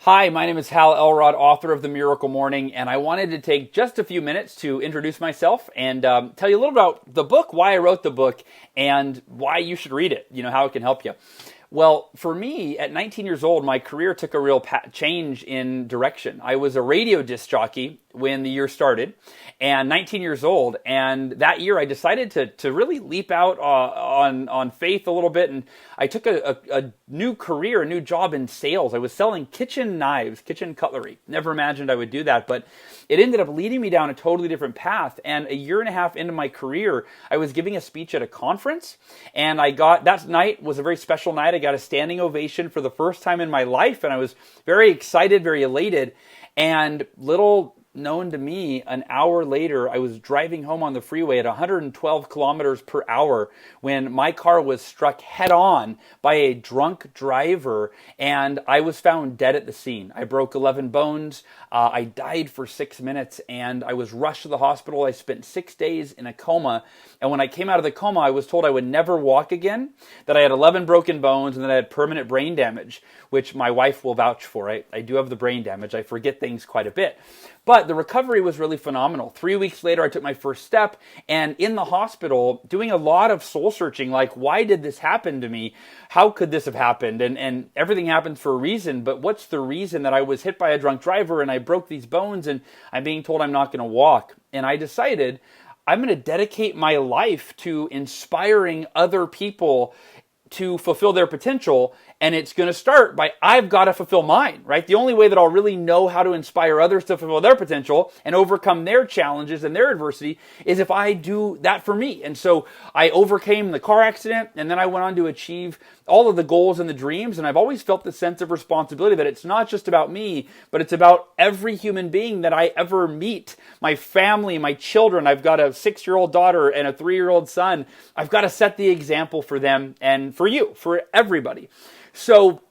Hi, my name is Hal Elrod, author of The Miracle Morning, and I wanted to take just a few minutes to introduce myself and tell you a little about the book, why I wrote the book, and why you should read it, how it can help you. Well, for me, at 19 years old, my career took a real change in direction. I was a radio disc jockey when the year started, and 19 years old, and that year I decided to really leap out on faith a little bit, and I took a new career, a new job in sales. I was selling kitchen knives, kitchen cutlery. Never imagined I would do that, but it ended up leading me down a totally different path, and a year and a half into my career, I was giving a speech at a conference, and that night was a very special night. I got a standing ovation for the first time in my life, and I was very excited, very elated, and little known to me, an hour later, I was driving home on the freeway at 112 kilometers per hour when my car was struck head on by a drunk driver, and I was found dead at the scene. I broke 11 bones. I died for 6 minutes, and I was rushed to the hospital. I spent 6 days in a coma, and when I came out of the coma, I was told I would never walk again, that I had 11 broken bones, and that I had permanent brain damage, which my wife will vouch for. I do have the brain damage. I forget things quite a bit. But the recovery was really phenomenal. 3 weeks later, I took my first step, and in the hospital, doing a lot of soul searching, like, why did this happen to me? How could this have happened? And everything happens for a reason, but what's the reason that I was hit by a drunk driver and I broke these bones and I'm being told I'm not going to walk? And I decided I'm going to dedicate my life to inspiring other people to fulfill their potential, and it's going to start by I've got to fulfill mine, right? The only way that I'll really know how to inspire others to fulfill their potential and overcome their challenges and their adversity is if I do that for me. And so I overcame the car accident, and then I went on to achieve all of the goals and the dreams, and I've always felt the sense of responsibility that it's not just about me, but it's about every human being that I ever meet. My family, my children. I've got a 6-year-old daughter and a 3-year-old son. I've got to set the example for them and for you, for everybody. So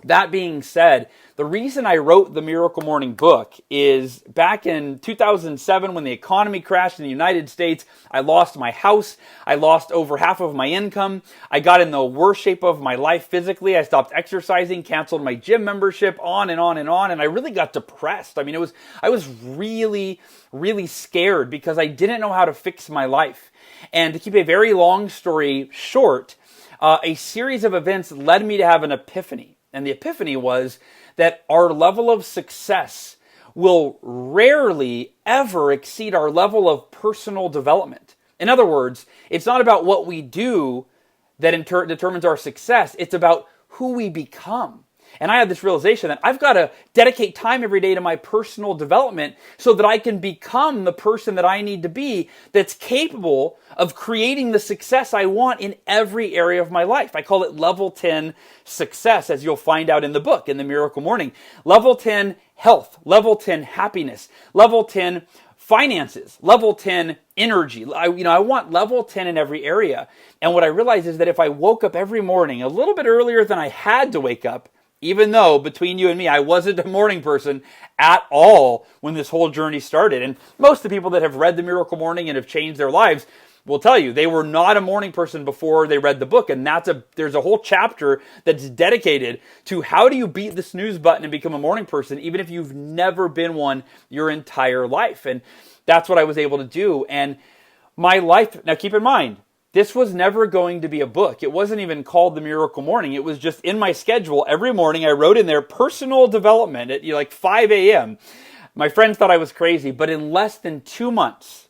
that being said, the reason I wrote the Miracle Morning book is back in 2007 when the economy crashed in the United States, I lost my house. I lost over half of my income. I got in the worst shape of my life physically. I stopped exercising, canceled my gym membership, on and on and on. And I really got depressed. I was really, really scared because I didn't know how to fix my life. And to keep a very long story short, a series of events led me to have an epiphany. And the epiphany was that our level of success will rarely ever exceed our level of personal development. In other words, it's not about what we do that determines our success. It's about who we become. And I had this realization that I've got to dedicate time every day to my personal development so that I can become the person that I need to be that's capable of creating the success I want in every area of my life. I call it level 10 success, as you'll find out in the book, in the Miracle Morning. Level 10 health, level 10 happiness, level 10 finances, level 10 energy. I want level 10 in every area. And what I realized is that if I woke up every morning a little bit earlier than I had to wake up, even though between you and me, I wasn't a morning person at all when this whole journey started. And most of the people that have read The Miracle Morning and have changed their lives will tell you they were not a morning person before they read the book. And there's a whole chapter that's dedicated to how do you beat the snooze button and become a morning person, even if you've never been one your entire life. And that's what I was able to do. And my life, now keep in mind, this was never going to be a book. It wasn't even called The Miracle Morning. It was just in my schedule. Every morning I wrote in there personal development at like 5 a.m. My friends thought I was crazy, but in less than 2 months,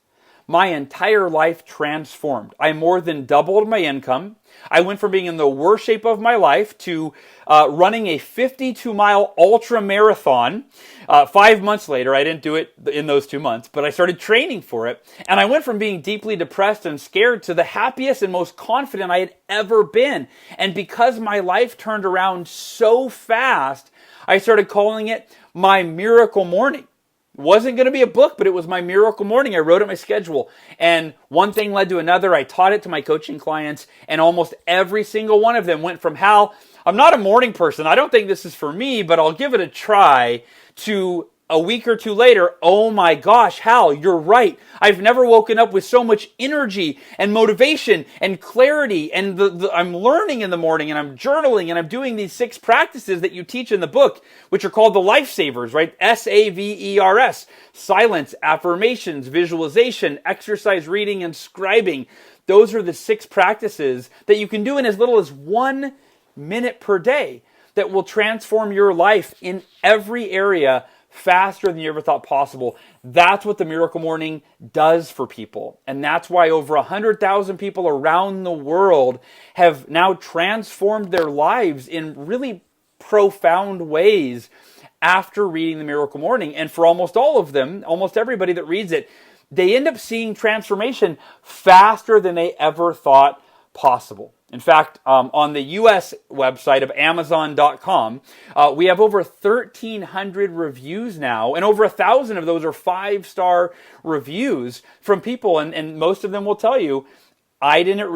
my entire life transformed. I more than doubled my income. I went from being in the worst shape of my life to running a 52-mile ultra marathon. 5 months later, I didn't do it in those 2 months, but I started training for it. And I went from being deeply depressed and scared to the happiest and most confident I had ever been. And because my life turned around so fast, I started calling it my Miracle Morning. It wasn't going to be a book, but it was my Miracle Morning. I wrote it in my schedule. And one thing led to another. I taught it to my coaching clients, and almost every single one of them went from, Hal, I'm not a morning person. I don't think this is for me, but I'll give it a try, to a week or two later, oh my gosh, Hal, you're right. I've never woken up with so much energy and motivation and clarity, and I'm learning in the morning, and I'm journaling, and I'm doing these 6 practices that you teach in the book, which are called the Lifesavers, right? SAVERS, silence, affirmations, visualization, exercise, reading, and scribing. Those are the 6 practices that you can do in as little as 1 minute per day that will transform your life in every area faster than you ever thought possible. That's what the Miracle Morning does for people. And that's why over 100,000 people around the world have now transformed their lives in really profound ways after reading the Miracle Morning. And for almost all of them, almost everybody that reads it, they end up seeing transformation faster than they ever thought possible. In fact, on the U.S. website of Amazon.com, we have over 1,300 reviews now, and over 1,000 of those are 5-star reviews from people, and most of them will tell you, I didn't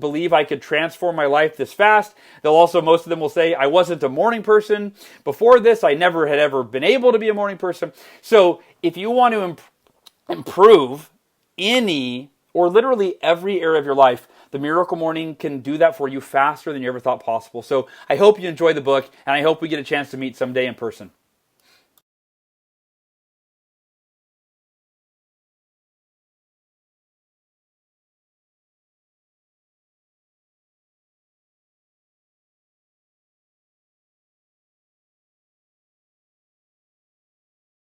believe I could transform my life this fast. Most of them will say, I wasn't a morning person before this. I never had ever been able to be a morning person. So if you want to improve any or literally every area of your life, the Miracle Morning can do that for you faster than you ever thought possible. So I hope you enjoy the book, and I hope we get a chance to meet someday in person.